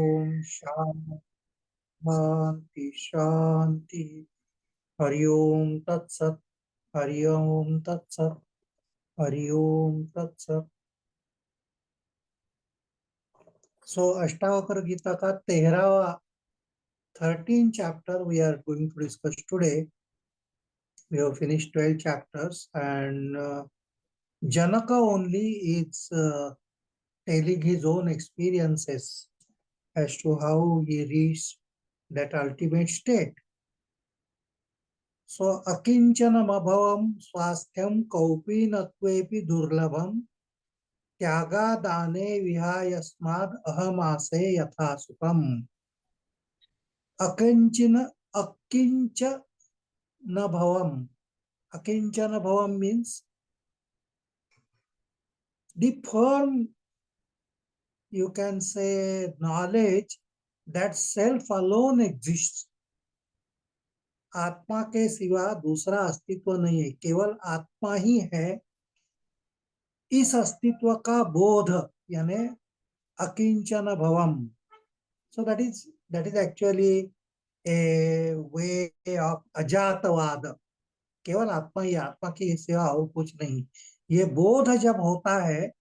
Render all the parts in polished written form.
ओम शांति शांति। हरिओम तत्सत। हरिओम तत्सत। हरिओम तत्सत। सो अष्टावक्र गीता का 13वां 13 chapter we are going to discuss today. We have finished 12 chapters and Janaka only is telling his own experiences as to how he reached that ultimate state. So अकिंचनमभवं स्वास्थ्यं कौपीनत्वेपि दुर्लभं त्यागादाने विहायस्माद् अहमासे यथा सुखम्. अकिंचन अकिंचन bhavam. Akinchana bhavam means the firm, you can say, knowledge that self alone exists. आत्मा के सिवा दूसरा अस्तित्व नहीं है, केवल आत्मा ही है. इस अस्तित्व का बोध यानी अकिंचन भवम. So that is actually a way of अजातवाद. केवल आत्मा ही, आत्मा की सिवा और कुछ नहीं. ये बोध जब होता है,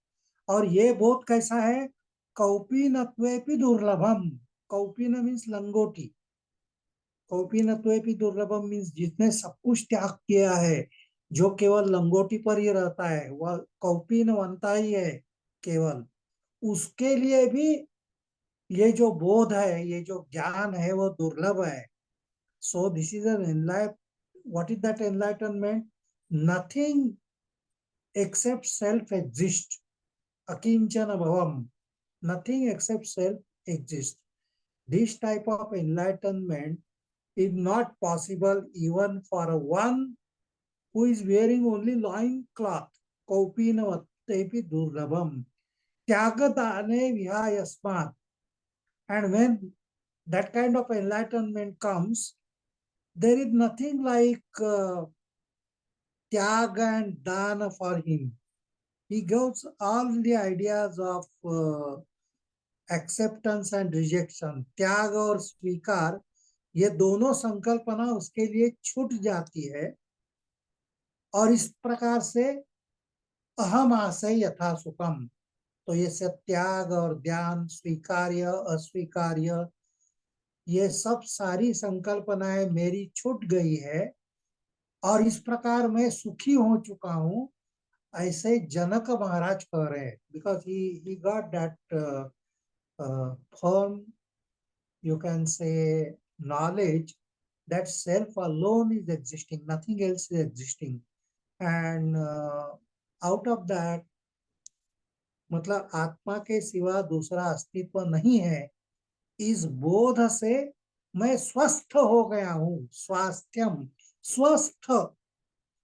और ये बोध कैसा है? कौपीनत्वेपि दुर्लभम. कौपीन मीन्स लंगोटी. कौपीनत्वेपि दुर्लभम मीन्स जिसने सब कुछ त्याग किया है, जो केवल लंगोटी पर ही रहता है, वह कौपीन बनता ही है केवल. उसके लिए भी ये जो बोध है, ये जो ज्ञान है, वो दुर्लभ है. So this is an एनलाइट. What is that enlightenment? Nothing except self exists. Akinchana bhavam. Nothing except self exists. This type of enlightenment is not possible even for one who is wearing only loin cloth. Kaupina vattepi durlabham. Tyagadane vihayasmat. And when that kind of enlightenment comes, there is nothing like tyaga and dana for him. He gives all the ideas of acceptance and rejection, त्याग और स्वीकार, ये दोनों संकल्पना उसके लिए छूट जाती है. और इस प्रकार से अहम आशय यथा सुखम. तो ये सब त्याग और ज्ञान, स्वीकार्य अस्वीकार्य, ये सब सारी संकल्पनाएं मेरी छूट गई है और इस प्रकार मैं सुखी हो चुका हूं. ऐसे जनक महाराज कह रहे हैं. Because he got that firm, you can say, knowledge that self alone is existing, nothing else is existing. And out of that, मतलब आत्मा के सिवा दूसरा अस्तित्व नहीं है, इस बोध से मैं स्वस्थ हो गया हूँ. स्वास्थ्यम, स्वस्थ.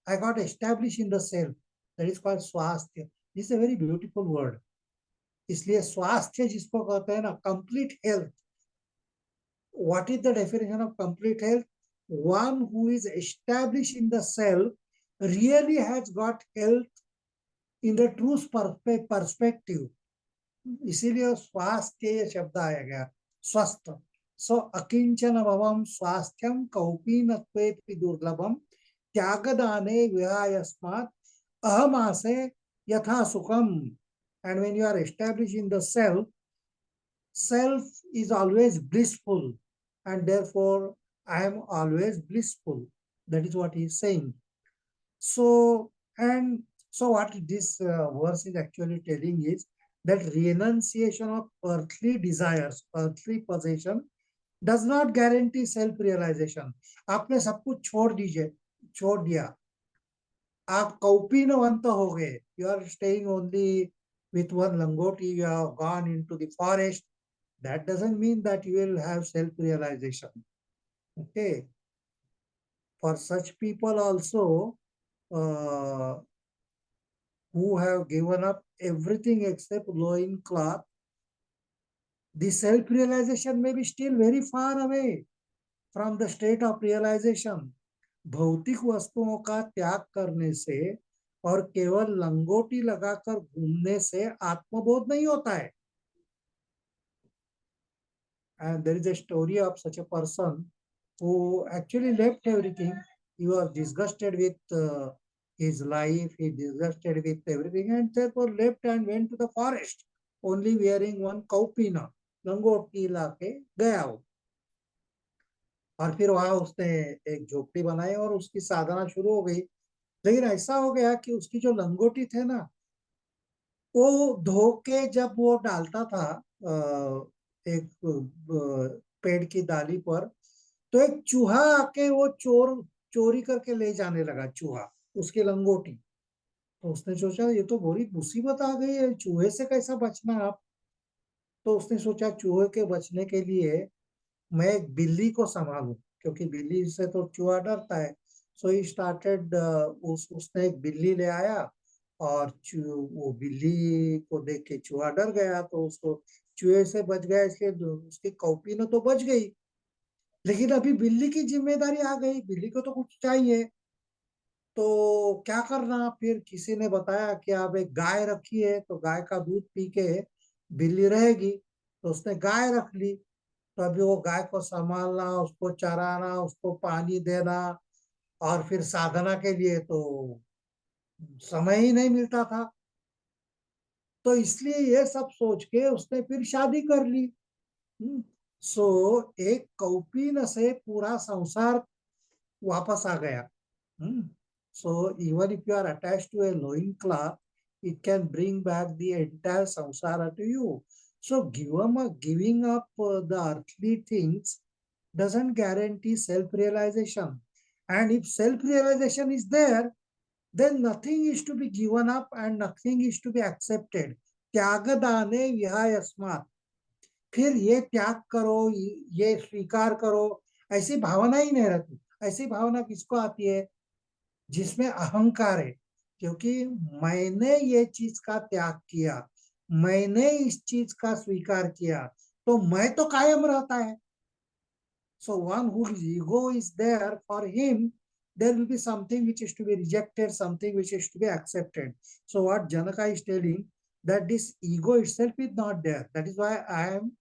I got established in the self. That is called स्वास्थ्य. This is a very beautiful word. इसलिए स्वास्थ्य जिसको कहते हैं ना, complete health. What is the definition of complete health? One who is established in the self really has got health in the true perspective. इसीलिए स्वास्थ्य ये शब्द आया गया, स्वस्थ. सो अकिंचन भवम स्वास्थ्यम कौपीनत्वेपि दुर्लभम त्यागदाने विहायस्मात् अहमासे यथा सुखम. And when you are established in the self, self is always blissful, and therefore I am always blissful. That is what he is saying. So, and so what this verse is actually telling is that renunciation of earthly desires, earthly possession, does not guarantee self-realization. आपने सब कुछ छोड़ दीजिए, छोड़ दिया, आप कौपीनवंत हो गए. You are staying only with one langoti, you have gone into the forest. That doesn't mean that you will have self-realization. Okay. For such people also, who have given up everything except loin cloth, the self-realization may be still very far away from the state of realization. भौतिक वस्तुओं का त्याग करने से और केवल लंगोटी लगाकर घूमने से आत्मबोध नहीं होता है. And there is a story of such a person who actually left everything. He was disgusted with his life, he disgusted with everything, and therefore left and went to the forest, only wearing one kaupina, लंगोटी लाके गया वो। और फिर वहां उसने एक झोपड़ी बनाई और उसकी साधना शुरू हो गई। लेकिन ऐसा हो गया कि उसकी जो लंगोटी थे ना, वो धो के जब वो डालता था एक पेड़ की डाली पर, तो एक चूहा आके वो चोरी करके ले जाने लगा, चूहा उसकी लंगोटी। तो उसने सोचा ये तो बड़ी मुसीबत आ गई है, चूहे से कैसा बचना आप। तो उसने सोचा चूहे के बचने के लिए मैं एक बिल्ली को संभालूं, क्योंकि बिल्ली से तो चूहा डरता है। सो ही स्टार्टेड, उसने एक बिल्ली ले आया, और वो बिल्ली को देख के चूहा डर गया, तो उसको चूहे से बच गया, इसलिए उसकी कौपीन तो बच गई। लेकिन अभी बिल्ली की जिम्मेदारी आ गई, बिल्ली को तो कुछ चाहिए। तो क्या करना, फिर किसी ने बताया कि आप एक गाय रखी है, तो गाय का दूध पी के बिल्ली रहेगी। तो उसने गाय रख ली। तो अभी वो गाय को संभालना, उसको चराना, उसको पानी देना, और फिर साधना के लिए तो समय ही नहीं मिलता था। तो इसलिए ये सब सोच के उसने फिर शादी कर ली। सो एक कौपीन से पूरा संसार वापस आ गया। So even if you are attached to a loin cloth, it can bring back the entire samsara to you. So giving up the earthly things doesn't guarantee self-realization. And if self-realization is there, then nothing is to be given up and nothing is to be accepted. त्यागदाने विहायस्मात्, फिर ये त्याग करो, ये स्वीकार करो, ऐसी भावना ही नहीं रहती। ऐसी भावना किसको आती है? जिसमें अहंकार है, क्योंकि मैंने ये चीज का त्याग किया, मैंने इस चीज का स्वीकार किया, तो मैं तो कायम रहता है। So one whose ego is there, for him, there will be something which is to be rejected, something which is to be accepted. So what Janaka is telling, that this ego itself is not there. That is why I am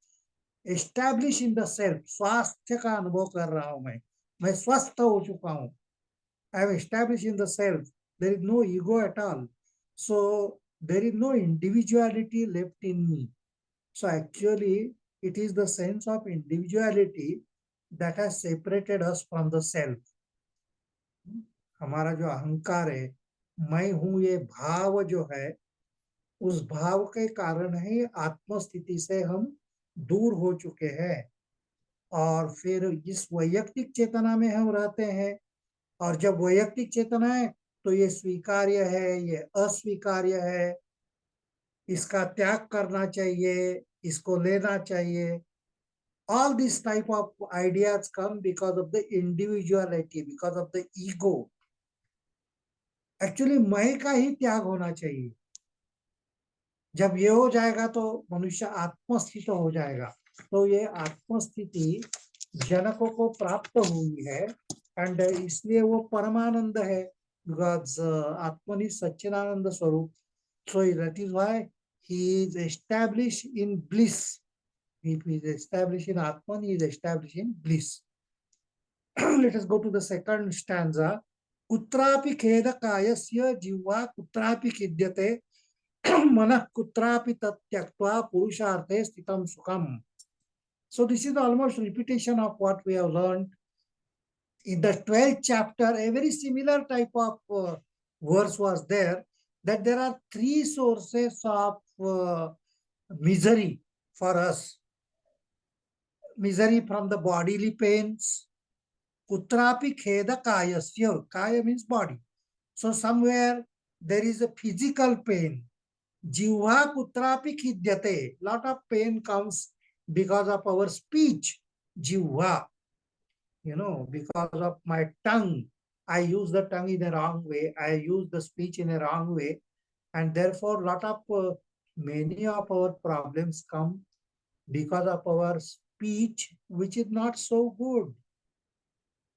established in the self. स्वास्थ्य का अनुभव कर रहा हूं मैं स्वस्थ हो चुका हूं। I am established in the self. There is no ego at all. So there is no individuality left in me. So actually, it is the sense of individuality that has separated us from the self. हमारा जो अहंकार है, मैं हूं ये भाव जो है, उस भाव के कारण ही आत्म स्थिति से हम दूर हो चुके हैं। और फिर इस वैयक्तिक चेतना में हम रहते हैं। और जब वैयक्तिक चेतना है, तो ये स्वीकार्य है, ये अस्वीकार्य है, इसका त्याग करना चाहिए, इसको लेना चाहिए। All these type of ideas come because of the individuality, because of the ego. Actually मैं का ही त्याग होना चाहिए। जब ये हो जाएगा तो मनुष्य आत्मस्थित हो जाएगा। तो ये आत्मस्थिति जनकों को प्राप्त हुई है, एंड इसलिए वो परमानंद है, बिकॉज आत्मनि सच्चिदानंद स्वरूप। So that is why he is established in bliss. If he is established in Atman, he is established in bliss. Let us go to the second stanza. Kutrapi kheda kayasya jiva kutrapi khidyate manah kutrapi tat tyaktva purusharthe sthitam sukham. So this is almost repetition of what we have learned in the 12th chapter. A very similar type of verse was there, that there are three sources of misery for us. Misery from the bodily pains. Kutrapi kheda kayasya. Kaya means body. So somewhere there is a physical pain. Jivha kutrapi khidyate. Lot of pain comes because of our speech. Jivha. Because of my tongue. I use the tongue in a wrong way. I use the speech in a wrong way. And therefore, many of our problems come because of our speech, which is not so good.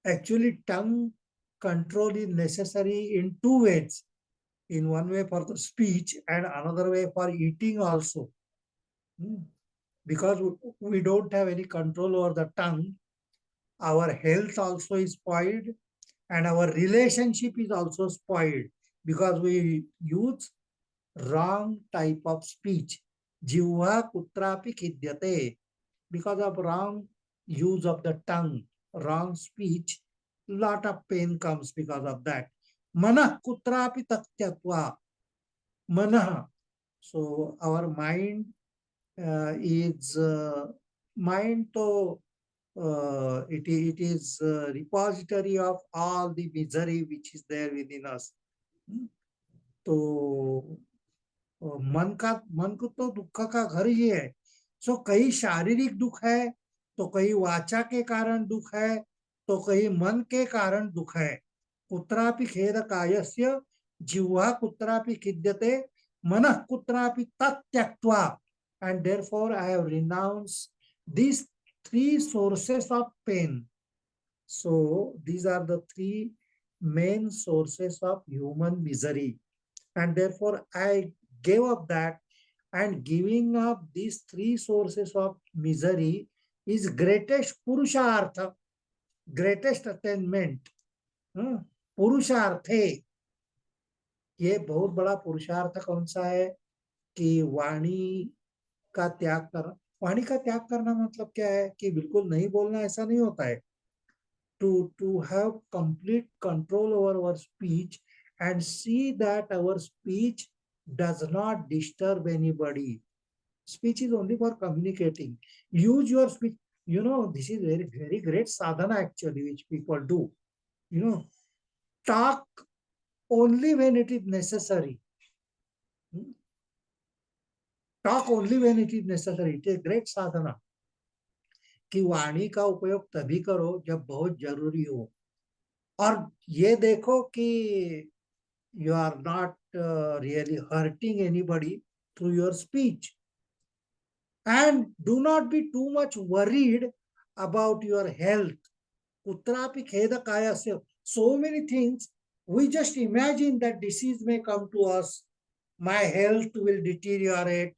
Actually, tongue control is necessary in two ways. In one way for the speech and another way for eating also. because we don't have any control over the tongue, our health also is spoiled and our relationship is also spoiled because we use wrong type of speech. Jivha kutrapi khidyate. Because of wrong use of the tongue, wrong speech, lot of pain comes because of that. Manah kutrapi tatyatva. Manah. So our mind is mind to it is repository of all the misery which is there within us. तो मन को तो दुख का घर ही है. सो कई शारीरिक दुख है, तो कई वाचा के कारण दुख है, तो कई मन के कारण दुख है. कुत्रापि खेद कायस्य जिह्वा कुत्रापि खिद्यते मनः कुत्रापि तत्यक्त्वा. And therefore I have renounced these three sources of pain. So these are the three main sources of human misery. And therefore I gave up that, and giving up these three sources of misery is greatest purushartha, greatest attainment. पुरुषार्थ है. ये बहुत बड़ा पुरुषार्थ कौन सा है कि वाणी का त्याग करना. वाणी का त्याग करना मतलब क्या है कि बिल्कुल नहीं बोलना, ऐसा नहीं होता है. To have complete control over our speech and see that our speech does not disturb anybody. Speech is only for communicating. Use your speech. You know, this is very, very great sadhana actually, which people do. You know, talk only when it is necessary. Talk only when it is necessary. It is a great sadhana. कि वाणी का उपयोग तभी करो जब बहुत जरूरी हो. और ये देखो कि you are not really hurting anybody through your speech. And do not be too much worried about your health. Kutrapi kheda kayasya. So many things, we just imagine that disease may come to us, my health will deteriorate.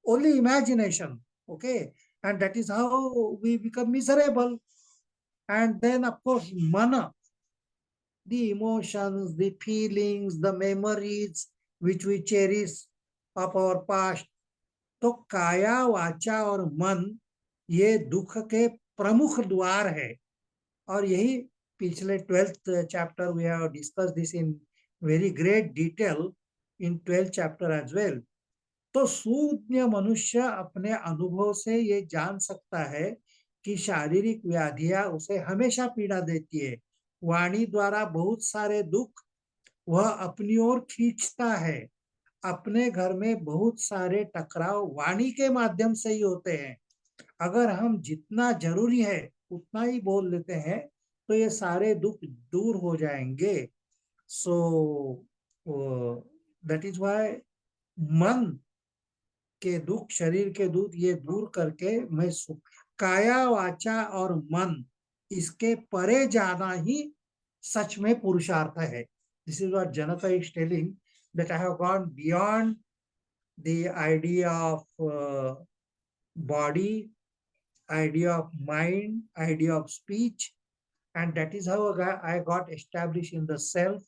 Only imagination, okay? And that is how we become miserable. And then, of course, mana, the emotions, the feelings, the memories which we cherish of our past. तो काया, वाचा और मन ये दुख के प्रमुख द्वार है. और यही पिछले 12th chapter we have discussed this in very great detail in 12th chapter as well. तो सूज्ञ मनुष्य अपने अनुभव से ये जान सकता है कि शारीरिक व्याधियां उसे हमेशा पीड़ा देती है. वाणी द्वारा बहुत सारे दुख वह अपनी ओर खींचता है. अपने घर में बहुत सारे टकराव वाणी के माध्यम से ही होते हैं. अगर हम जितना जरूरी है उतना ही बोल लेते हैं तो ये सारे दुख दूर हो जाएंगे. सो दैट इज व्हाई मन के दुख, शरीर के दुख ये दूर करके मैं सुख. काया, वाचा और मन इसके परे जाना ही सच में पुरुषार्थ है. This is what Janata is telling, that I have gone beyond the idea of body, idea of mind, idea of speech, and that is how I got established in the self,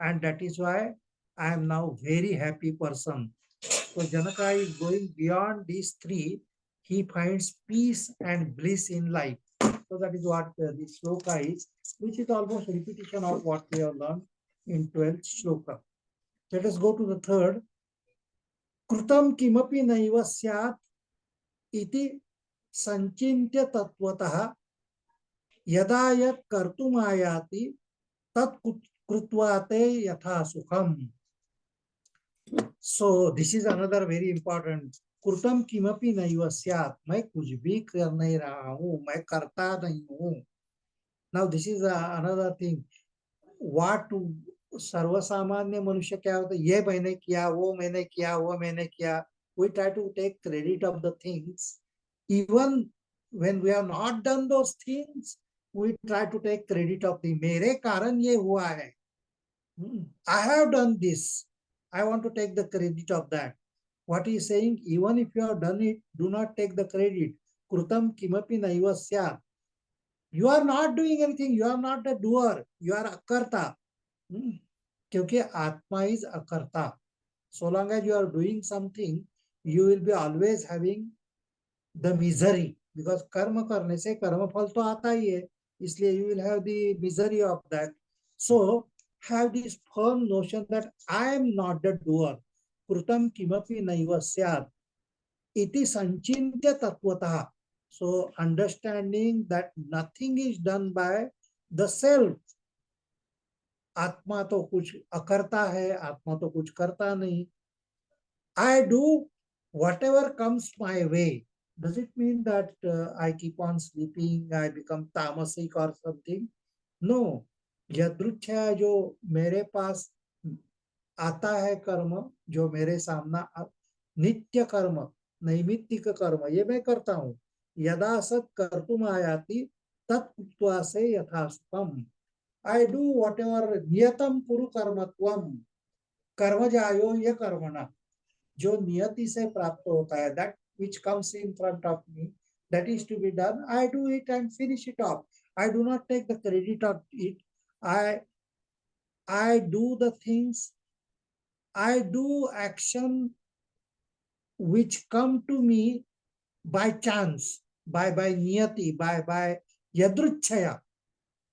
and that is why I am now very happy person. So Janaka is going beyond these three. He finds peace and bliss in life. So that is what this shloka is, which is almost repetition of what we have learned in 12th shloka. Let us go to the third. कृतं किमपि नैव स्यात् इति संचिन्त्य तत्वतः यदा यत् कर्तुमायाति तत् कृत्वा ते यथा सुखम. So this is another very important. कृतं किमपि नैव स्यात्, मैं कुछ भी कर नहीं रहा हूँ, मैं करता नहीं हूँ. Now this is another thing. What सर्वसामान्य मनुष्य क्या होता है, ये मैंने किया, वो मैंने किया, वो मैंने किया. We try to take credit of the things. Even when we have not done those things, we try to take credit of the मेरे कारण ये हुआ है. I have done this. I want to take the credit of that. What he is saying, even if you have done it, do not take the credit. Krutam kimapi naiva syat. You are not doing anything. You are not the doer. You are akarta. क्योंकि आत्मा is अकर्ता. So long as you are doing something, you will be always having the misery, because कर्म करने से कर्म फल तो आता ही है, इसलिए you will have the misery of that. So have this firm notion that I am not the doer. कृतं किमपि नैव स्यात् इति संचिन्त्य तत्वतः. So understanding that nothing is done by the self. आत्मा तो कुछ अकर्ता है, आत्मा तो कुछ करता नहीं. I do whatever comes my way. Does it mean that I keep on sleeping, I become tamasic or something? No. यदृच्छा जो मेरे पास आता है कर्म, जो मेरे सामना नित्य कर्म, नैमित्तिक कर्म, ये मैं करता हूँ. यदा सत कर्तुम आयाति तत्कृत्वा से यथासुखम. I do whatever नियतम कुरु कर्मत्वम कर्मजायो ये कर्मणा. जो नियति से प्राप्त होता है, that which comes in front of me, that is to be done, I do it and finish it off. I do not take the credit of it. I do the things, I do action which come to me by chance, by नियति, by यदृच्छया.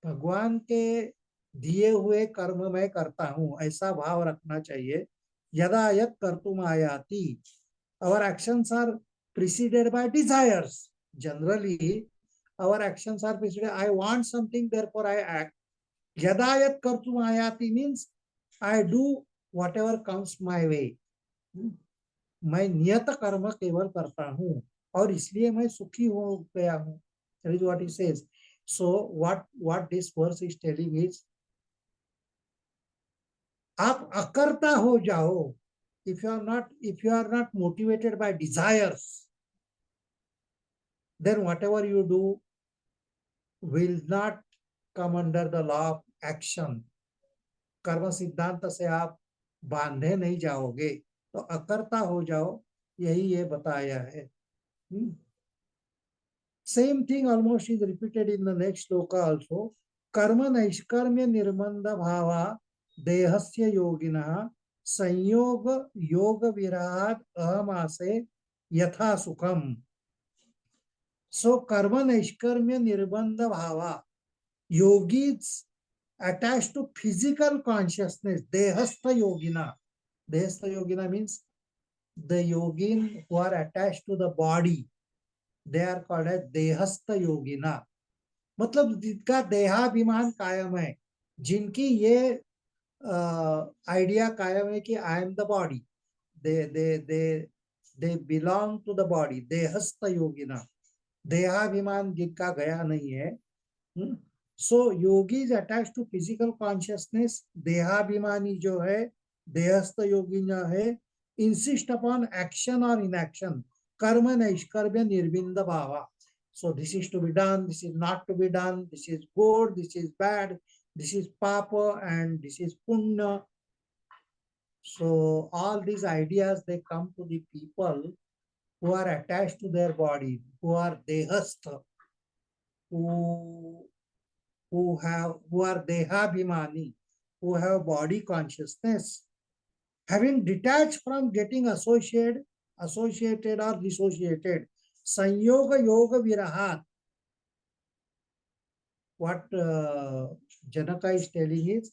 भगवान के दिए हुए कर्म मैं करता हूं, ऐसा भाव रखना चाहिए. यदा यत् कर्तुम आयाति. Our actions are preceded by desires. Generally, our actions are preceded. I want something, therefore I act. Yada yat kartum ayati means I do whatever comes my way. मैं नियत कर्म केवल करता हूँ और इसलिए मैं सुखी हो गया हूँ. That is what he says. So what this verse is telling is, आप अकर्ता हो जाओ. If you are not motivated by desires, then whatever you do will not come under the law of action. कर्म सिद्धांत से आप बांधे नहीं जाओगे, तो अकर्ता हो जाओ, यही ये बताया है. Same thing almost is repeated in the next shloka also. कर्म नैष्कर्म्य निर्बंध भावा देहस्य योगिनः संयोग योग विराट अहमासे यथा सुखम. So karma naishkarmya nirbandha bhava. Yogis attached to physical consciousness. Dehastha yogina. Dehastha yogina means the yogin who are attached to the body. They are called as dehastha yogina. मतलब जिनका देहाभिमान कायम है, जिनकी ये आइडिया कायम है कि I am the body, they belong to the body. देहस्थ योगिना. देहाभिमान जिनका गया नहीं है. So yogi is attach to physical consciousness. देहाभिमानी जो है, देहस्थ योगी जो है, इंसिस्ट अपॉन एक्शन और इनएक्शन. कर्म नैष्कर्म्य निर्बिंद भावा. So this is to be done, this is not to be done, this is good, this is bad, this is papa and this is punya. So all these ideas, they come to the people who are attached to their body, who are dehastha, who are dehabhimani, who have body consciousness, having detached from getting associated or dissociated. Sanyoga yoga virahat. What Janaka is telling is,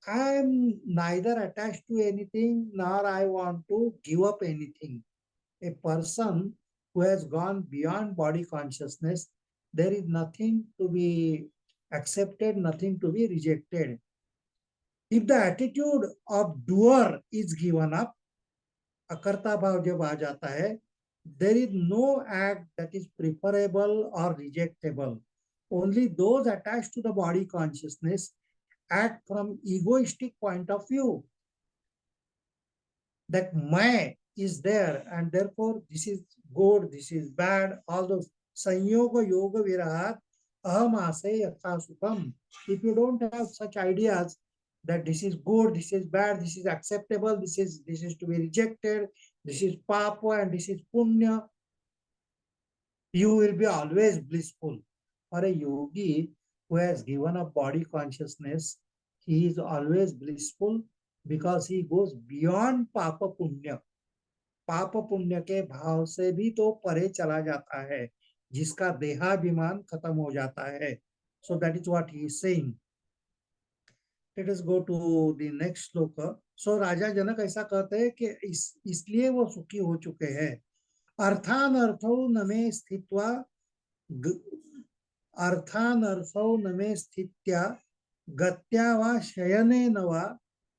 I am neither attached to anything nor I want to give up anything. A person who has gone beyond body consciousness, there is nothing to be accepted, nothing to be rejected. If the attitude of doer is given up, akarta bhav jab aa jata hai, there is no act that is preferable or rejectable. Only those attached to the body consciousness act from egoistic point of view. That my is there and therefore this is good, this is bad, all those. Sanyoga yoga virahat aham ase yatha sukham. If you don't have such ideas that this is good, this is bad, this is acceptable, this is to be rejected, This is papa and this is punya. You will be always blissful. For a yogi who has given up body consciousness, he is always blissful because he goes beyond papa punya. पाप पुण्य के भाव से भी तो परे चला जाता है, जिसका देहाभिमान खत्म हो जाता है. So that is what he is saying. Let us go to the next shloka. So राजा जनक ऐसा कहते हैं कि इसलिए वो सुखी हो चुके हैं. अर्थानर्थो न मे स्थित्वा अर्थानर्थो न मे स्थित्या गत्या वा शयनेन वा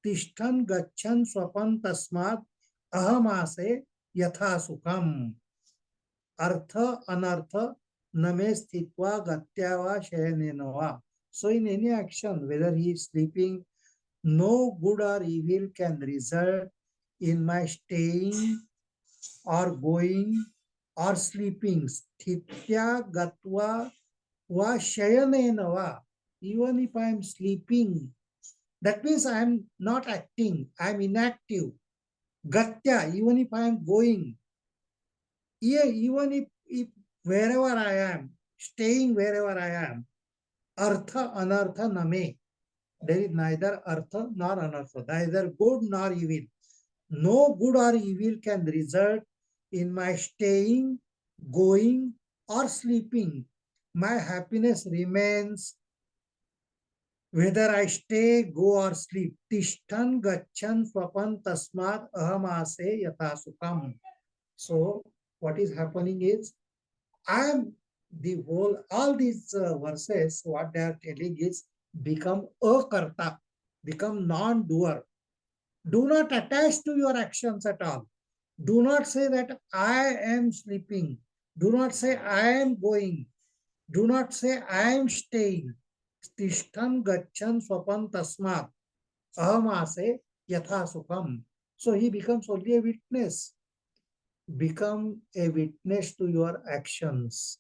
तिष्ठन् गच्छन् स्वपन् तस्मात् अहमासे यथा सुखम. अर्थ अनर्थ न मे स्थित्वा गत्या वा शयनेन वा. So in any action, whether he is sleeping, no good or evil can result in my staying or going or sleeping. Sthitya gatva va shayanena va. Even if I am sleeping, that means I am not acting, I am inactive. Gatya, even if I am going, even if wherever I am, staying wherever I am, artha anartha name. There is neither artha nor anartha, neither good nor evil. No good or evil can result in my staying, going, or sleeping. My happiness remains whether I stay, go, or sleep. Tishtan gachan swapan tasmat ahamase yatha sukham. So, what is happening is, I am the whole, all these verses, what they are telling is, become akarta, become non-doer. Do not attach to your actions at all. Do not say that I am sleeping. Do not say I am going. Do not say I am staying. Tishtan gachan swapan tasmat ahamase yatha sukham. So he becomes only a witness. Become a witness to your actions.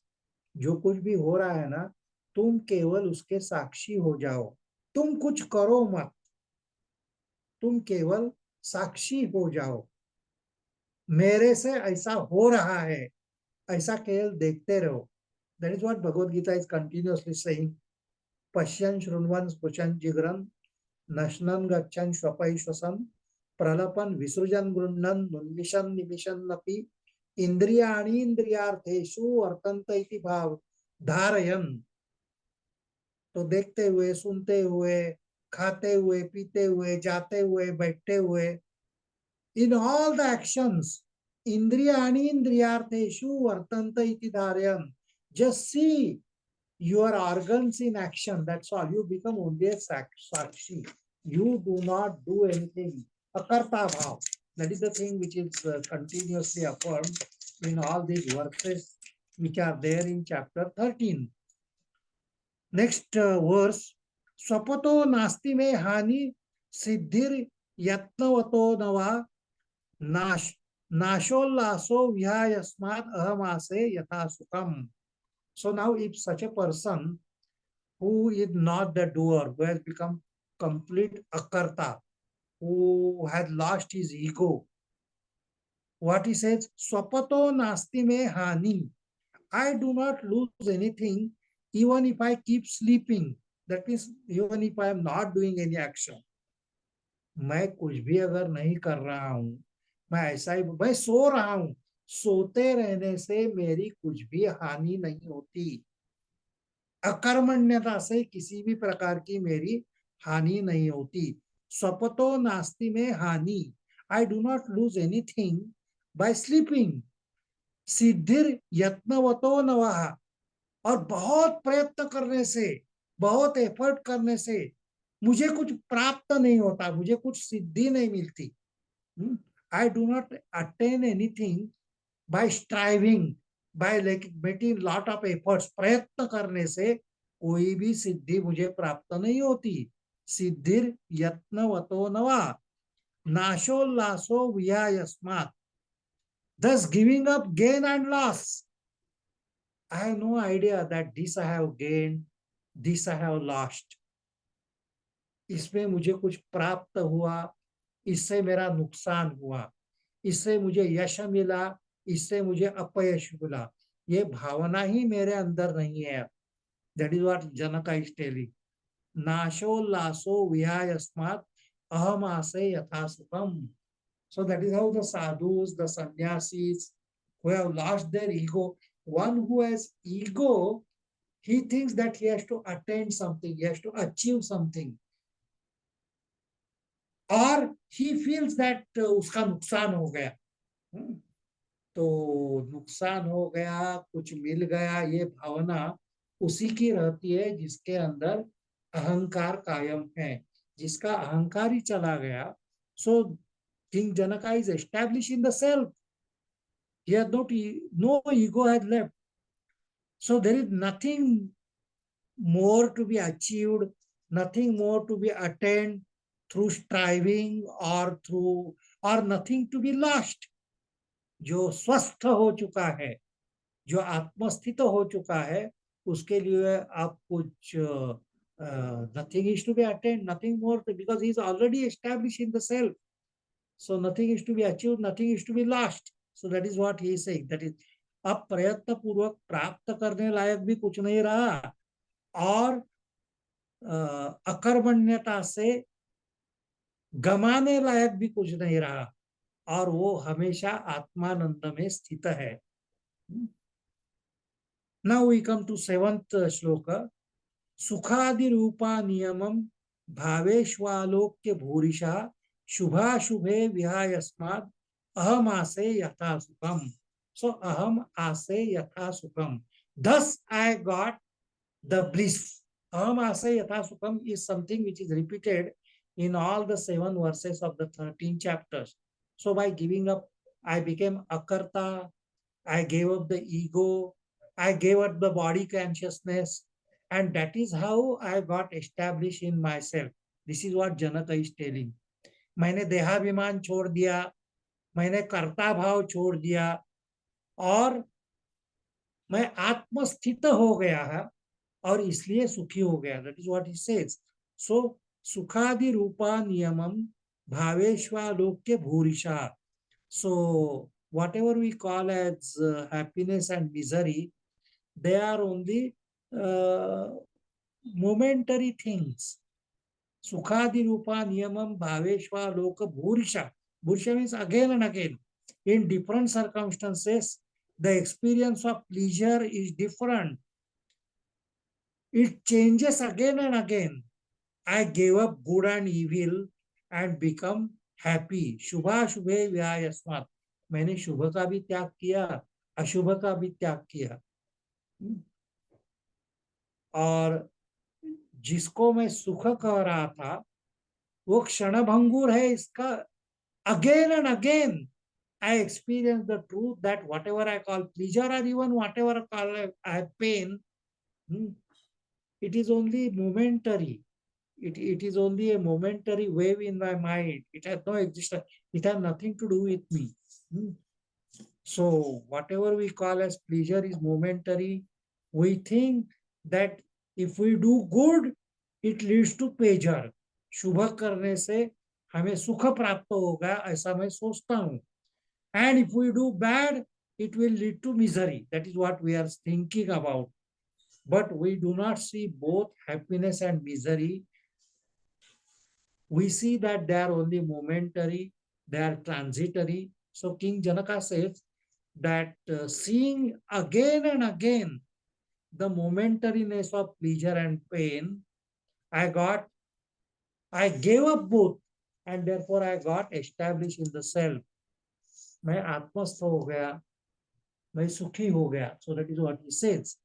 जो कुछ भी हो रहा है ना, तुम केवल उसके साक्षी हो जाओ. तुम कुछ करो मत, तुम केवल साक्षी हो जाओ. मेरे से ऐसा हो रहा है, ऐसा केवल देखते रहो. That is what Bhagavad Gita is continuously saying. पश्यन् शृण्वन् स्पृशन् जिघ्रन् नश्नन् गच्छन् श्वपै श्वसन् प्रलपन् विसृजन् गृह्णन् उन्मिषन् निमिषन्नपि इंद्रियाणि इंद्रियार्थेषु वर्तन्त इति भाव धारयन्. तो देखते हुए, सुनते हुए, खाते हुए, पीते हुए, जाते हुए, बैठते हुए, in all the actions, इंद्रियाणि इंद्रियार्थेषु वर्तन्त इति धारयन्. Just see your organs in action. That's all. You become only a sakshi. You do not do anything. Akarta bhav. That is the thing which is continuously affirmed in all these verses which are there in chapter 13. Next verse. Swapato nasti me hani siddhir yatnavato nava nashollaso vyayasmat ahamase yatha sukham. So now if such a person who is not the doer, who has become complete akarta, who has lost his ego, what he says, swapato nasti me hani. I do not lose anything even if I keep sleeping. That means even if I am not doing any action. मैं कुछ भी अगर नहीं कर रहा हूं, मैं ऐसा ही, मैं सो रहा हूं, सोते रहने से मेरी कुछ भी हानि नहीं होती. अकर्मण्यता से किसी भी प्रकार की मेरी हानि नहीं होती. स्वपतो नास्ति में हानि. I do not lose anything by sleeping. सिद्धिर यत्नवतो नवः. और बहुत प्रयत्न करने से, बहुत एफर्ट करने से मुझे कुछ प्राप्त नहीं होता, मुझे कुछ सिद्धि नहीं मिलती. आई do not attain anything bye striving, by making lot of efforts. प्रयत्न करने से कोई भी सिद्धि मुझे प्राप्त नहीं होती. सिद्धिर यत्नवतो नवा नाशोल्लासो विहायस्मात्. Thus giving up gain and loss. I have no idea that this I have gained, this I have lost. इसमें मुझे कुछ प्राप्त हुआ, इससे मेरा नुकसान हुआ. इससे मुझे यश मिला, इससे मुझे अपयश मिला, ये भावना ही मेरे अंदर नहीं है. That is what Janaka is telling. नाशोल्लासो विहायस्मात् अहम आसे यथा सुखम. So that is how the sadhus, the sannyasis who have lost their ego, one who has ego, he thinks that he has to attain something, he has to achieve something, or he feels that उसका नुकसान हो गया. तो नुकसान हो गया, कुछ मिल गया, ये भावना उसी की रहती है जिसके अंदर अहंकार कायम है. जिसका अहंकार ही चला गया, so king Janaka is establish in the self. He had no ego had left. So there is nothing more to be achieved, nothing more to be attained through striving or nothing to be lost. जो स्वस्थ हो चुका है, जो आत्मस्थित हो चुका है, उसके लिए आप कुछ nothing is to be attained, nothing more, because he is already established in the self. So nothing is to be achieved, nothing is to be lost. So that is what he is saying. That is, अब प्रयत्न पूर्वक प्राप्त करने लायक भी कुछ नहीं रहा, और अकर्मण्यता से गमाने लायक भी कुछ नहीं रहा, और वो हमेशा आत्मानंद में स्थित है. Now we come to 7th shloka. सुखादि रूपा नियमम भावेश्वालोक्य भूरिशा शुभाशुभे विहायस्मात् अहम आसे यथा सुखम. So aham ase yatha sukham. Thus I got the bliss. Aham ase yatha sukham is something which is repeated in all the 7 verses of the 13 chapters. So by giving up, I became akarta, I gave up the ego, I gave up the body consciousness, and that is how I got established in myself. This is what Janaka is telling. मैंने देहाभिमान छोड़ दिया, मैंने कर्ता भाव छोड़ दिया, और मैं आत्मस्थित हो गया है, और इसलिए सुखी हो गया. That is what he says. So सुखादि रूपा नियमम भावेश्वालोक्य भूरिशा. सो whatever we call as happiness and misery, they are only momentary things. Sukhadi rupa niyamam bhaveshva loka bhurisha. Bhurisha means again and again. In different circumstances, the experience of pleasure is different. It changes again and again. I gave up good and evil and become happy. Shubha shubhe vyayasmat. मैंने शुभ का भी त्याग किया, अशुभ का भी त्याग किया. और जिसको मैं सुख कह रहा था, वो क्षणभंगुर है. इसका again and again I experience the truth that whatever I call pleasure, or even whatever I call I pain, it is only momentary. It is only a momentary wave in my mind. It has no existence. It has nothing to do with me. So whatever we call as pleasure is momentary. We think that if we do good, it leads to pleasure. शुभ करने से हमें सुख प्राप्त होगा, ऐसा मैं सोचता हूँ. And if we do bad, it will lead to misery. That is what we are thinking about. But we do not see both happiness and misery. We see that they are only momentary, they are transitory. So King Janaka says that seeing again and again the momentariness of pleasure and pain, I gave up both, and therefore I got established in the self. मैं आत्मस्थ हो गया, मैं सुखी हो गया. So that is what he says.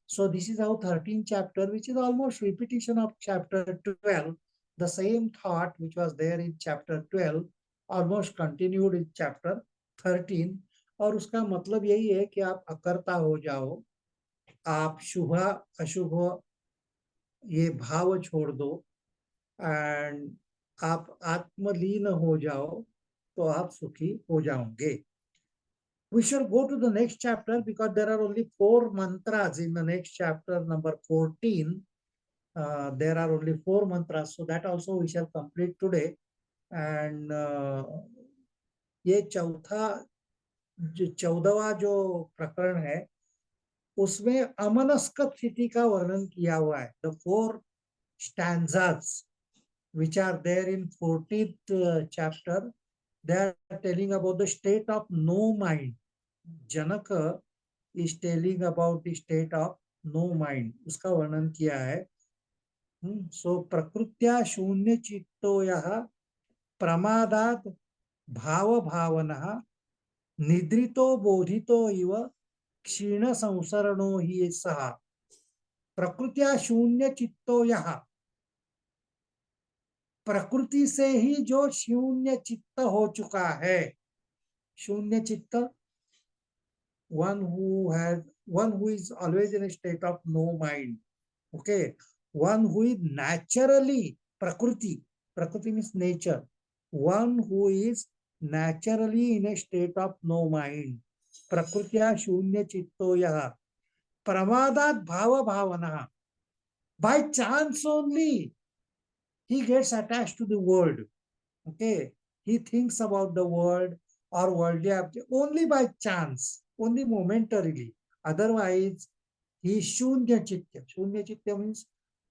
So this is how 13th chapter, which is almost repetition of chapter 12, the same thought which was there in chapter 12, almost continued in chapter 13. और उसका मतलब यही है कि आप अकर्ता हो जाओ, आप शुभ अशुभ ये भाव छोड़ दो, एंड आप आत्मलीन हो जाओ, तो आप सुखी हो जाओगे. We shall go to the next chapter because there are only 4 mantras in the next chapter, number 14. There are only 4 mantras, so that also we shall complete today. And ये चौथा जो 14वां जो प्रकरण है उसमें अमनस्क स्थिति का वर्णन किया हुआ है. The 4 stanzas which are there in 14th chapter, they are telling about the state of no mind. Janaka is telling about the state of no mind. उसका वर्णन किया है. सो प्रकृत्या शून्य चित्तो यः प्रमादात् भाव भावनः निद्रितो बोधितो इव क्षीण संसरणो ही सः. प्रकृत्या शून्य चित्तो यः, प्रकृति से ही जो शून्य चित्त हो चुका है. शून्य चित्त, one who is always in a state of no mind. Okay, one who is naturally prakriti means nature, one who is naturally in a state of no mind. Prakrutya shunya chitto yaha pramadat bhava bhavana. By chance only he gets attached to the world. Okay, he thinks about the world or worldly object only by chance, only momentarily. Otherwise, he is shunya chitta. Shunya chitta means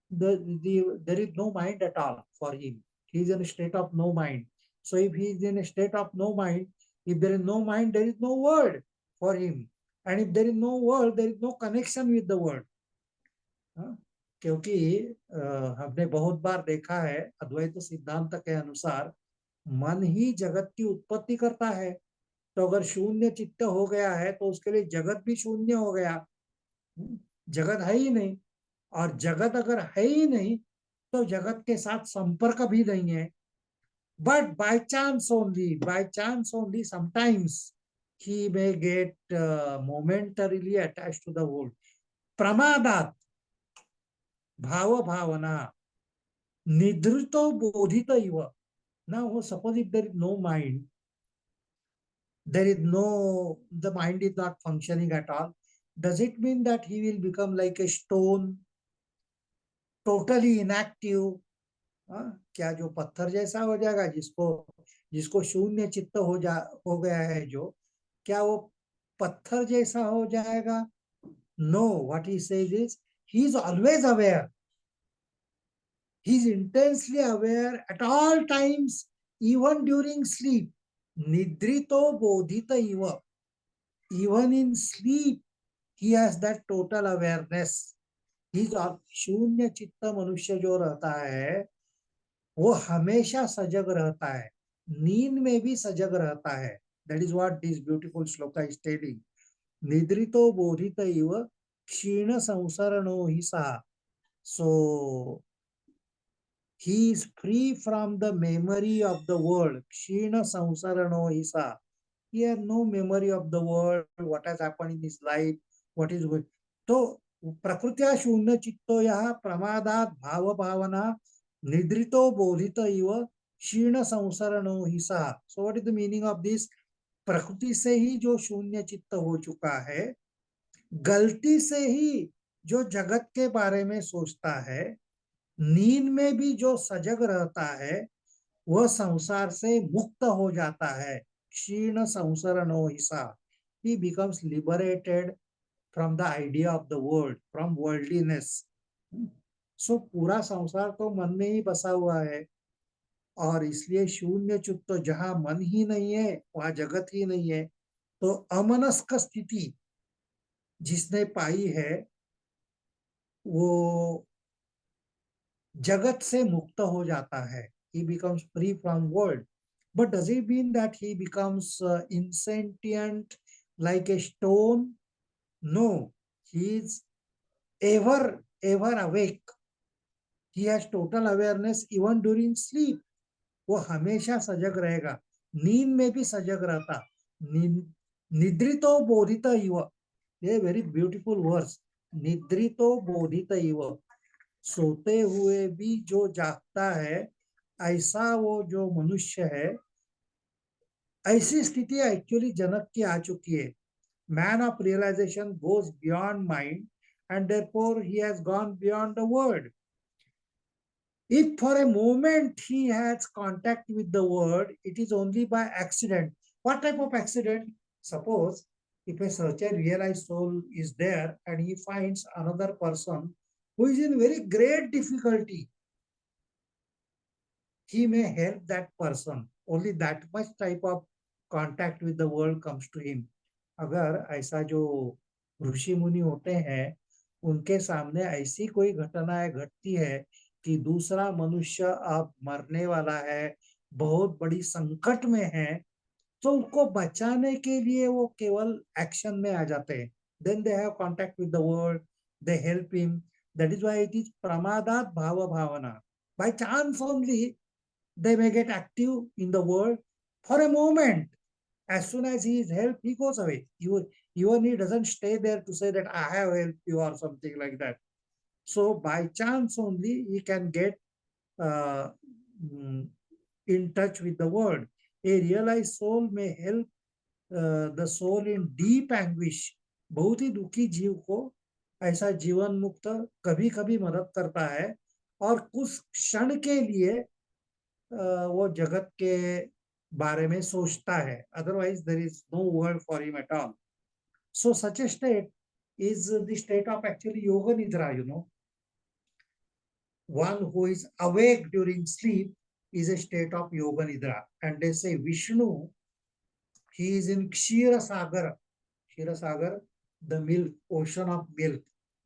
there is no mind at all for him. He is in a state of no mind. So if he is in a state of no mind, if there is no mind, there is no world for him. And if there is no world, there is no connection with the world. क्योंकि हमने बहुत बार देखा है अद्वैत सिद्धांत के अनुसार मन ही जगत की उत्पत्ति करता है. तो अगर शून्य चित्त हो गया है तो उसके लिए जगत भी शून्य हो गया. जगत है ही नहीं, और जगत अगर है ही नहीं तो जगत के साथ संपर्क भी नहीं है. But by chance only sometimes he may get momentarily attached to the world. प्रमादात भाव भावना निद्रितो बोधित इव. Now suppose if there is no mind, the mind is not functioning at all, does it mean that he will become like a stone, totally inactive? क्या जो पत्थर जैसा हो जाएगा, जिसको शून्य चित्त हो गया है, जो क्या वो पत्थर जैसा हो जाएगा? No. What he says is he is always aware. He is intensely aware at all times, even during sleep. निद्रितो बोधित इव. Even in sleep he has that total awareness. He शून्य चित्त मनुष्य जो रहता है वो हमेशा सजग रहता है, नींद में भी सजग रहता है. That is what this beautiful shloka is telling. निद्रितो बोधित इव क्षीण संसरणो हि सः. सो he is free from the memory of the world. क्षीण संसरणो हि सः. He has no memory of the world, what has happened in his life, what is going. तो प्रकृत्या शून्य चित्तो यः प्रमादात् भाव भावना निद्रितो बोधित इव क्षीण संसरणो हि सः. So what is the meaning of this? प्रकृति से ही जो शून्य चित्त हो चुका है, गलती से ही जो जगत के बारे में सोचता है, नींद में भी जो सजग रहता है, वह संसार से मुक्त हो जाता है. क्षीण संसरणो हि सः. He becomes liberated from the idea of the world, from worldliness. सो पूरा संसार तो मन में ही बसा हुआ है, और इसलिए शून्य चित्त, तो जहां मन ही नहीं है वहां जगत ही नहीं है. तो अमनस्क स्थिति जिसने पाई है वो जगत से मुक्त हो जाता है. He becomes free from world. But does it mean that he becomes insentient like a stone? No, he is ever awake. He has total awareness even during sleep. वो हमेशा सजग रहेगा, नींद में भी सजग रहता. निद्रितो बोधित इव. ये वेरी ब्यूटीफुल वर्ड्स. निद्रितो बोधित इव. सोते हुए भी जो जागता है, ऐसा वो जो मनुष्य है, ऐसी स्थिति एक्चुअली जनक की आ चुकी है. Man of realization goes beyond mind and therefore he has gone beyond the world. If for a moment he has contact with the world, it is only by accident. What type of accident? Suppose if such a realized soul is there and he finds another person who is in very great difficulty, he may help that person. Only that much type of contact with the world comes to him. अगर ऐसा जो ऋषि मुनि होते हैं उनके सामने ऐसी कोई घटनाएं घटती है कि दूसरा मनुष्य अब मरने वाला है, बहुत बड़ी संकट में है, तो उनको बचाने के लिए वो केवल एक्शन में आ जाते हैं. Then they have contact with the world, they help him. That is why it is प्रमादात भाव भावना. By chance only they may get active in the world for a moment. As soon as he is helped, he goes away. Even he doesn't stay there to say that I have helped you or something like that. So by chance only he can get uh, in touch with the world. A realized soul may help the soul in deep anguish. बहुत ही दुखी जीव को ऐसा जीवन मुक्त कभी कभी मदद करता है और कुछ क्षण के लिए वो जगत के बारे में सोचता है. Otherwise there is no word for him at all. So such a state is the state of actually yoga nidra, you know. One who is awake during sleep is a state of yoga nidra. And they say Vishnu, he is in Kshira Sagar. Kshira Sagar, the milk, ocean of milk.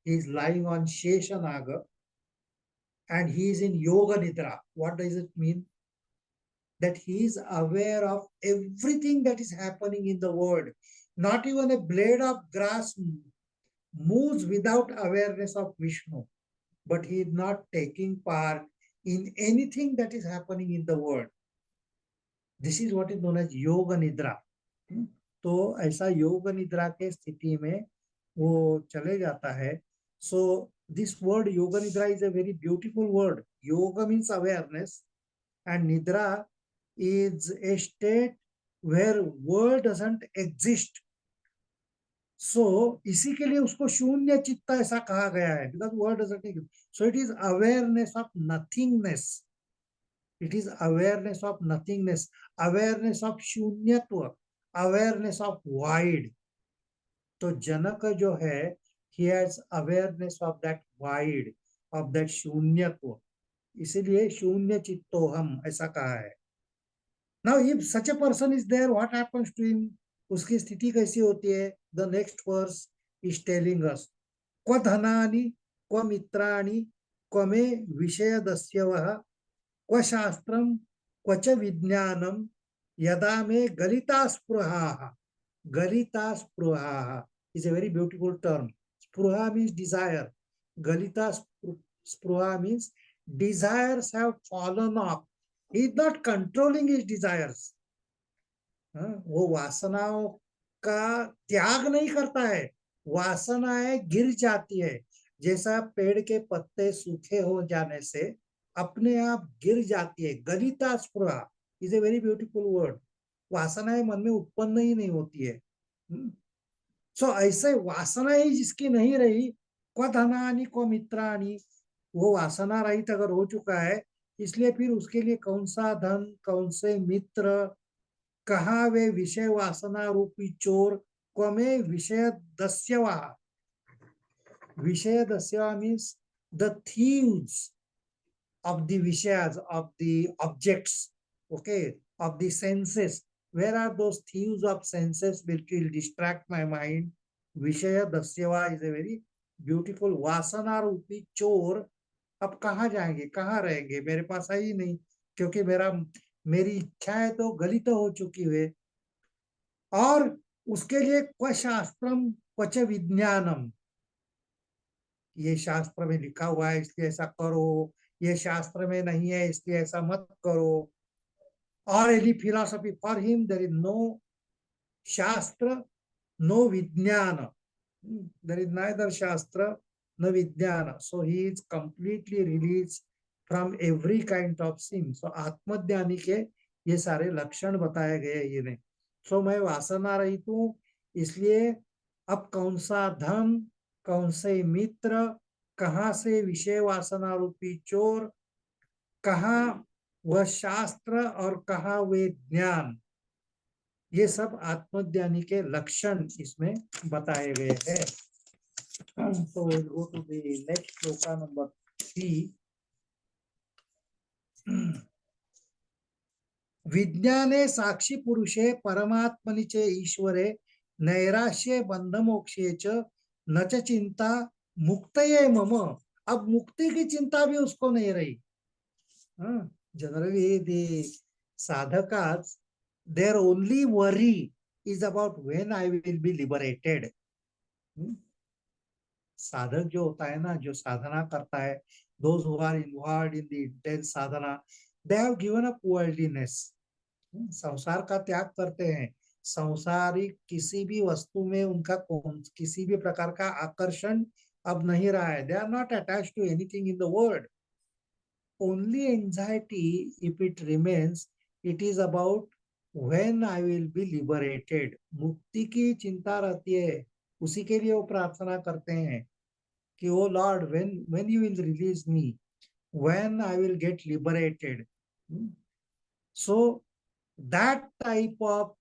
He is lying on Sheshanaga and he is in yoga nidra. What does it mean? That he is aware of everything that is happening in the world. Not even a blade of grass moves without awareness of Vishnu, but he is not taking part in anything that is happening in the world. This is what is known as Yoga Nidra. तो ऐसा योग निद्रा के स्थिति में वो चले जाता है. So this word Yoga Nidra is a very beautiful word. Yoga means awareness and Nidra is a state where world doesn't exist. So इसी के लिए उसको शून्य चित्त ऐसा कहा गया है, because world doesn't exist. So it is awareness of nothingness. It is awareness of nothingness, awareness of शून्यत्व, awareness of void. तो जनक जो है, he has awareness of that void, of that शून्यत्व. इसीलिए शून्य चित्तोहम ऐसा कहा है. Now, if such a person is there, what happens to him? उसकी स्थिति कैसी होती है? The next verse is telling us. क्व धनानि, क्व मित्राणि, क्व मे विषयदस्यवः, क्व शास्त्रम, क्व च विज्ञानम, यदा मे गलिता स्पृहाः. Galita spruhaha is a very beautiful term. Spruha means desire. Galita spruha means desires have fallen off. He is not controlling his desires. वो वासनाओं का त्याग नहीं करता है, वासनाएं गिर जाती है. जैसा पेड़ के पत्ते सूखे हो जाने से अपने आप गिर जाती है. गलिता स्पृहा is a very beautiful word. वासनाएं मन में उत्पन्न ही नहीं होती है. सो ऐसे वासनाएं जिसकी नहीं रही, क्व धनानि क्व मित्राणि, वो वासना रहित अगर हो चुका है, इसलिए फिर उसके लिए कौन सा धन, कौन से मित्र, कहा वे विषय वासना रूपी चोर, क्वमे विषय दस्यवा. विषय दस्यवा means the thieves of the vishayas, of the objects, okay, of the senses. Where are those thieves of senses which will distract my mind? Vishaya dasyava is a very beautiful. वासना रूपी चोर अब कहाँ जाएंगे, कहाँ रहेंगे? मेरे पास है ही नहीं, क्योंकि मेरी इच्छाएं तो गलित हो चुकी है. और उसके लिए क्व शास्त्रम क्वच विज्ञानम. ये शास्त्र में लिखा हुआ है इसलिए ऐसा करो, ये शास्त्र में नहीं है इसलिए ऐसा मत करो. Or any philosophy. For him there is no shastra, no vijnana. There is neither shastra no vijnana. So he is completely released from every kind of sin. So आत्मज्ञानी के ये सारे लक्षण बताए गए ये नहीं. So मैं वासना रहित हूँ, इसलिए अब कौन सा धन, कौन से मित्र, कहाँ से विषय वासना रूपी चोर, कहाँ वह शास्त्र और कहा वे ज्ञान. ये सब आत्मज्ञानी के लक्षण इसमें बताए गए हैं। So we'll go to the next shloka number 3. विज्ञाने साक्षी पुरुषे परमात्मनि च ईश्वरे नैराश्ये बंध मोक्षे च न च चिंता मुक्तये मम। अब मुक्ति की चिंता भी उसको नहीं रही। Generally the sadhakas, their only worry is about when I will be liberated. साधक जो होता है ना, जो साधना करता है, those who are involved in the intense sadhana, they have given up worldliness. संसार का त्याग करते हैं। संसारिक किसी भी वस्तु में उनका किसी भी प्रकार का आकर्षण अब नहीं रहा है। They are not attached to anything in the world. Only anxiety, if it remains, it is about when I will be liberated. मुक्ति की चिंता रहती है, उसी के लिए वो प्रार्थना करते हैं कि ओ Lord, when you will release me, when I will get liberated. So that type of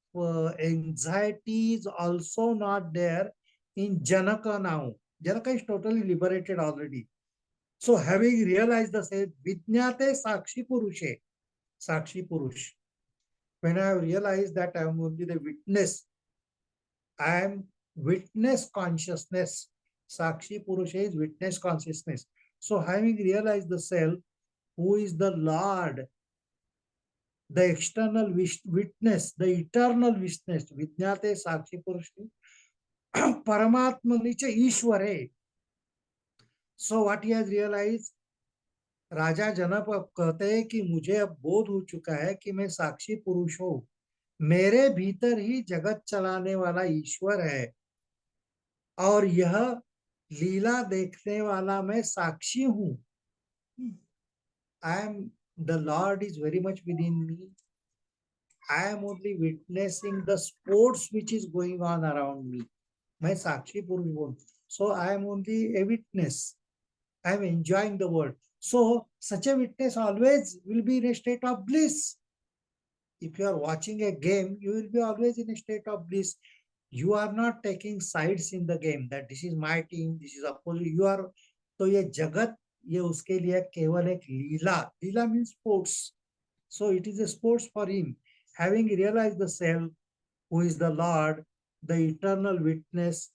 anxiety is also not there in Janaka now. Janaka is totally liberated already. So having realized the same, Vijñate Sakshi Purushe, Sakshi Purush. When I have realized that I am only the witness, I am witness consciousness. Sakshi Purusha is witness consciousness. So having realized the self, who is the Lord, the external witness, the eternal witness, Vijñate Sakshi Purusha, Paramatmani cha Ishware. So what he has realized, राजा जनक अब कहते हैं कि मुझे अब बोध हो चुका है कि मैं साक्षी पुरुष हूं, मेरे भीतर ही जगत चलाने वाला ईश्वर है और यह लीला देखने वाला मैं साक्षी हूं. I am, the Lord is very much within me. I am only witnessing the sports which is going on around me. मैं साक्षी पुरुष हूं. So I am only a witness. I am enjoying the world. So such a witness always will be in a state of bliss. If you are watching a game, you will be always in a state of bliss. You are not taking sides in the game that this is my team, this is opposite. You are, तो ये जगत, ये उसके लिए केवल एक लीला. लीला means sports. So it is a sports for him. Having realized the self, who is the Lord, the eternal witness,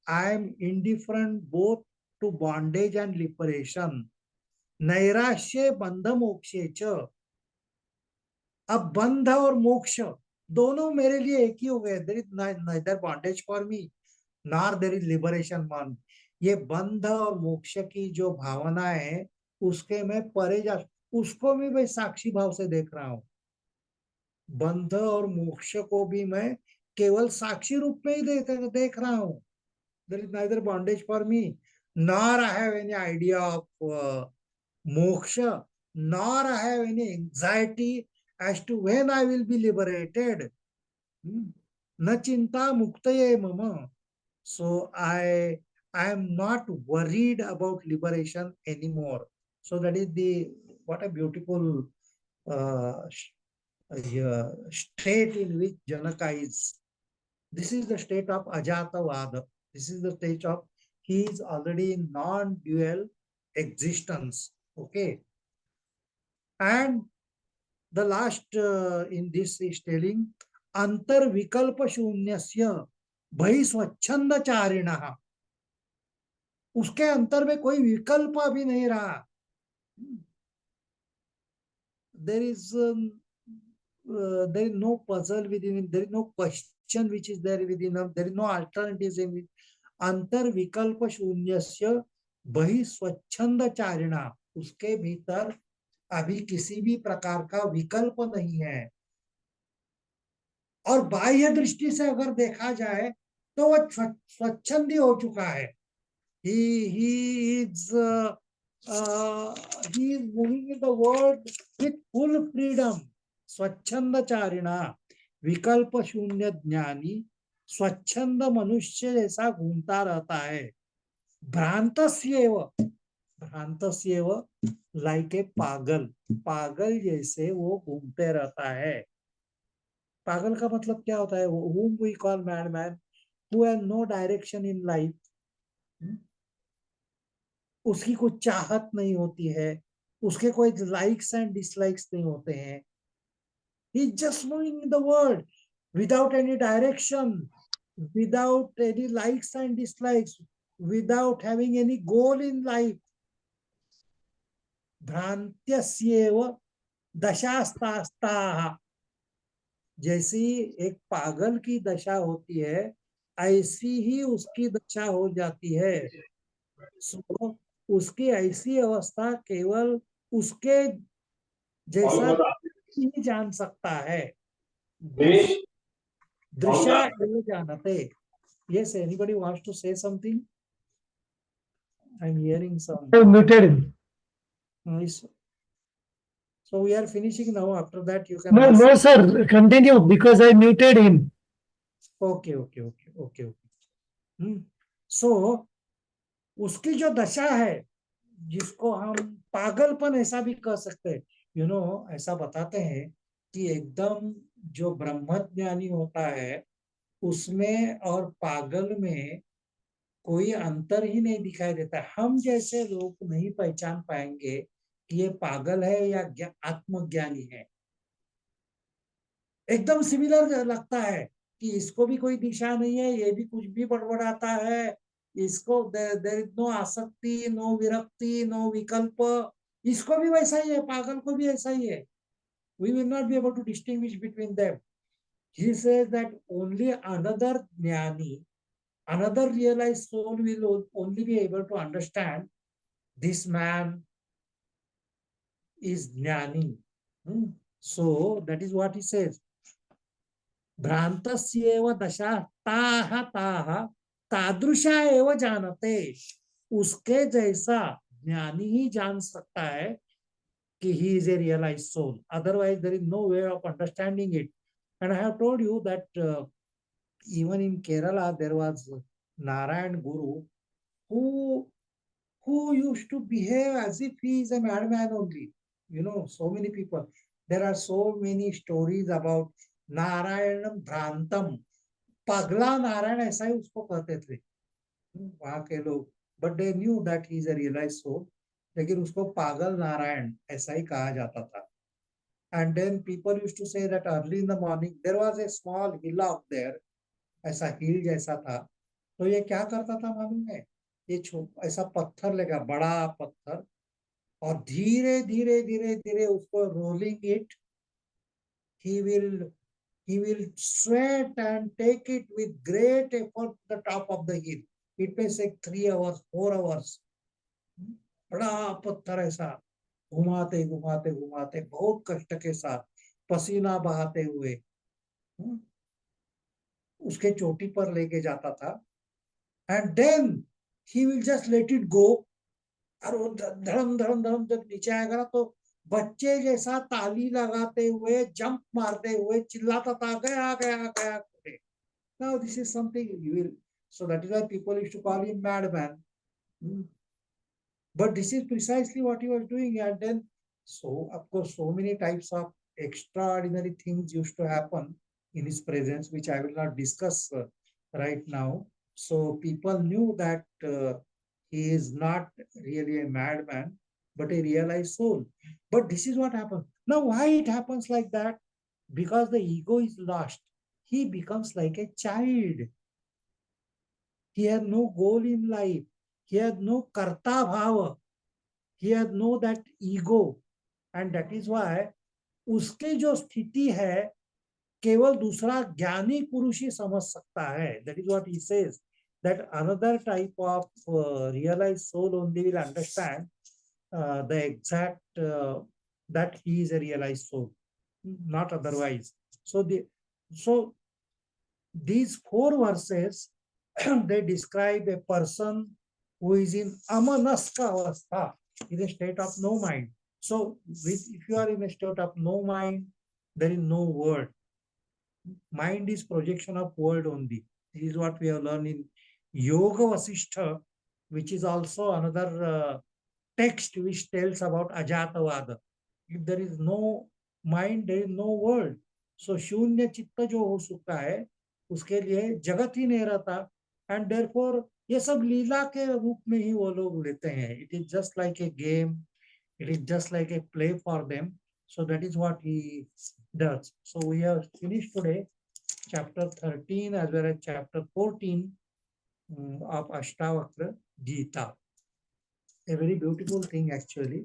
I am indifferent both to bondage and liberation. नैराश्य बंध मोक्षे च. अब बंध और मोक्ष दोनों मेरे लिए एक ही हो गए. There is neither bondage for me nor there is liberation for me. ये बंध और मोक्ष की जो भावना है उसके मैं परे जा, उसको भी मैं साक्षी भाव से देख रहा हूँ. बंध और मोक्ष को भी मैं केवल साक्षी रूप में ही देख रहा हूँ. There is neither bondage for me nor I have any idea of moksha, nor I have any anxiety as to when I will be liberated. Na chinta muktaye mama. So I am not worried about liberation anymore. So that is the, what a beautiful uh, state in which Janaka is. This is the state of Ajatavada. This is the state of he is already in non-dual existence. Okay. And the last in this is telling अंतर विकल्प शून्यस्य भई स्वच्छंद चारिणः. उसके अंतर में कोई विकल्प अभी नहीं रहा. There is no puzzle within him. There is no question which is there within him. There is no alternatives in it. अंतर विकल्प शून्यस्य बहि स्वच्छंद चारिणा. उसके भीतर अभी किसी भी प्रकार का विकल्प नहीं है. और बाह्य दृष्टि से अगर देखा जाए तो वह स्वच्छंदी हो चुका है. he is moving in the world with full freedom. स्वच्छंद चारिणा, विकल्प शून्य ज्ञानी स्वच्छंद मनुष्य जैसा घूमता रहता है. भ्रांतस्येव, भ्रांतस्येव लाइक ए पागल, पागल जैसे वो घूमते रहता है. पागल का मतलब क्या होता है? whom we call madman, who has no direction in life. उसकी कोई चाहत नहीं होती है, उसके कोई लाइक्स एंड डिसलाइक्स नहीं होते हैं. he is just moving in the world without any direction, without any likes and dislikes, without having any goal in life. भ्रांत्यस्येव दशास्तास्ताः. जैसी एक पागल की दशा होती है, ऐसी ही उसकी दशा हो जाती है. सो उसकी ऐसी अवस्था केवल उसके जैसा ही जान सकता है. दृशा एव जानते. Yes, anybody wants to say something? I'm hearing some I muted him. noise. So we are finishing now. After that, you can No, ask. no, sir. Continue because I muted him. Okay, okay, okay, okay, okay. So उसकी जो दशा है, जिसको हम पागलपन ऐसा भी कह सकते हैं, ऐसा बताते हैं कि एकदम जो ब्रह्मज्ञानी होता है उसमें और पागल में कोई अंतर ही नहीं दिखाई देता. हम जैसे लोग नहीं पहचान पाएंगे कि ये पागल है या आत्मज्ञानी है. एकदम सिमिलर लगता है कि इसको भी कोई दिशा नहीं है, ये भी कुछ भी बड़बड़ाता है. इसको देयर इज नो आसक्ति, नो विरक्ति, नो विकल्प. इसको भी वैसा ही है, पागल को भी ऐसा ही है. We will not be able to distinguish between them. He says that only another gyani, another realized soul will only be able to understand this man is jnani. So that is what he says. भ्रांतस्येव दशा ताः ताः तादृशा एव जानते. उसके जैसा ज्ञानी ही जान सकता है कि he is a realized soul. Otherwise there is no way of understanding it. And I have told you that even in Kerala there was Narayan Guru who used to behave as if he is a madman only. So many people. There are so many stories about Narayanam Bhrantam. पगला नारायण ऐसा ही उसको कहते थे वहां के लोग. But they knew that he is a realized soul. लेकिन उसको पागल नारायण ऐसा ही कहा जाता था. And then people used to say that early in the morning there was a small hill out there. ऐसा हिल जैसा था. तो ये क्या करता था मालूम है? ये ऐसा पत्थर लेगा, बड़ा पत्थर, और धीरे धीरे धीरे धीरे उसको rolling it. he will he will sweat and take it with great effort to the top of the hill. It may take 3 hours, 4 hours. बड़ा पत्थर ऐसा घुमाते घुमाते घुमाते बहुत कष्ट के साथ पसीना बहाते हुए उसके चोटी पर लेके जाता था. And then he will just let it go. और वो धड़म धड़म धड़म जब नीचे आएगा ना तो बच्चे जैसा ताली लगाते हुए जंप मारते हुए चिल्लाता था, गया गया गया. Now this is something you will. So that is why people used to call him madman. But this is precisely what he was doing. And then, so of course, so many types of extraordinary things used to happen in his presence, which I will not discuss right now. So people knew that he is not really a madman, but a realized soul. But this is what happened. Now, why it happens like that? Because the ego is lost. He becomes like a child. He had no goal in life. He had no karta bhava. He had no that ego. And that is why उसकी जो स्थिति है केवल दूसरा ज्ञानी पुरुष ही समझ सकता है. That is what he says. That another type of realized soul only will understand the exact that he is a realized soul, not otherwise. So these 4 verses they describe a person who is in amanaska avastha, in a state of no mind. So if you are in a state of no mind, there is no word. Mind is projection of world only. This is what we have learned in Yoga Vasishtha, which is also another text which tells about Ajatavada. If there is no mind, there is no world. सो शून्य चित्त जो हो चुका है उसके लिए जगत ही नहीं रहता, एंड देयरफॉर ये सब लीला के रूप में ही वो लोग लेते हैं. It is just like a game, it is just like a play for them. So that is what he does. So we have finished today chapter 13 as well as chapter 14 of Ashtavakra Gita. A very beautiful thing actually,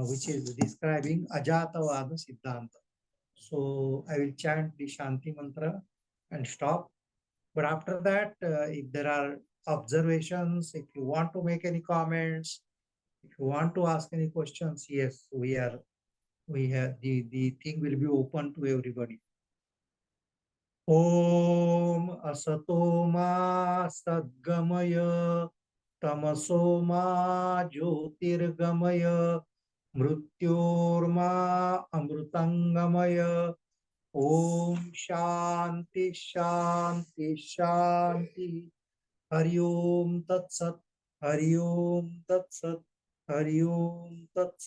which is describing Ajatavada Siddhanta. So I will chant the Shanti mantra and stop. But after that, if there are observations, if you want to make any comments, if you want to ask any questions, yes, we have the thing will be open to everybody. Om Asato Ma Sadgamaya Tamaso Ma Jyotirgamaya Mrityorma Amrutangamaya. Om Shanti Shanti Shanti. Hari Om Tat Sat. Hari Om Tat Sat. Hari Om Tat Sat.